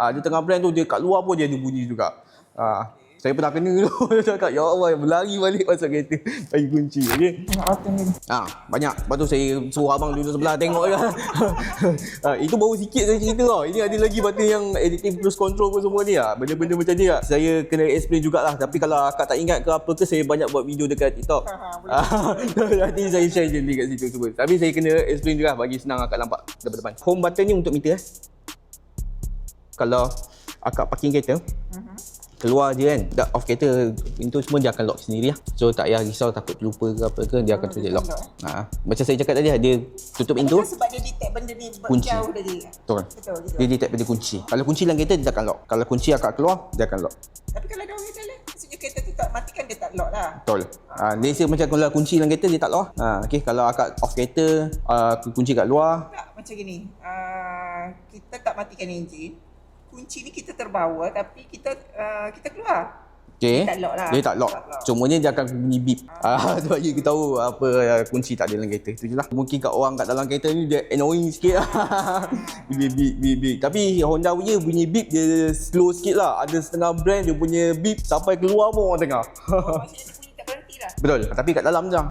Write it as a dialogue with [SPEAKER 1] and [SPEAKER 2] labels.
[SPEAKER 1] Dia tengah brand tu, dia kat luar pun dia ada bunyi juga. Saya pernah kena tu. Dia cakap, ya Allah, berlari balik masuk kereta bagi kunci. Okay? Banyak. Lepas tu saya suruh abang duduk sebelah tengok je. Itu baru sikit saya cerita tau. Ini ada lagi button yang adaptive cruise control pun semua ni lah. Benda-benda macam ni lah. Saya kena explain jugalah. Tapi kalau akak tak ingat ke apa ke, saya banyak buat video dekat TikTok. Nanti saya share je link kat situ semua. Tapi saya kena explain juga bagi senang akak nampak depan-depan. Home button ni untuk meter. Kalau akak parking kereta, keluar je kan, dah off kereta, pintu semua dia akan lock sendiri lah. So tak payah risau takut terlupa ke apa ke, dia akan terus lock. Macam saya cakap tadi, dia tutup pintu.
[SPEAKER 2] Sebab dia detect benda ni
[SPEAKER 1] kunci.
[SPEAKER 2] Jauh dari.
[SPEAKER 1] Betul. Dia detect benda kunci. Kalau kunci dalam kereta, dia takkan lock. Kalau kunci akak keluar, dia akan lock.
[SPEAKER 2] Tapi kalau dah kereta lah, maksudnya kereta tu tak matikan, dia tak lock lah.
[SPEAKER 1] Betul. Let's say macam kalau kunci dalam kereta, dia tak lock. Okay, kalau akak off kereta, kunci kat luar.
[SPEAKER 2] Tak, macam gini. Kita tak matikan enjin. Kunci ni kita terbawa tapi kita keluar.
[SPEAKER 1] Okay.
[SPEAKER 2] Dia tak lock lah.
[SPEAKER 1] Dia tak lock. Cumanya dia akan bunyi beep. Sebab kita tahu apa kunci tak ada dalam kereta. Itu je lah. Mungkin kat orang kat dalam kereta ni dia annoying sikit lah. beep. Tapi Honda punya bunyi beep dia slow sikit lah. Ada setengah brand dia punya beep sampai keluar pun orang dengar.
[SPEAKER 2] Maksudnya dia bunyi tak berhenti lah.
[SPEAKER 1] Betul. Tapi kat dalam je.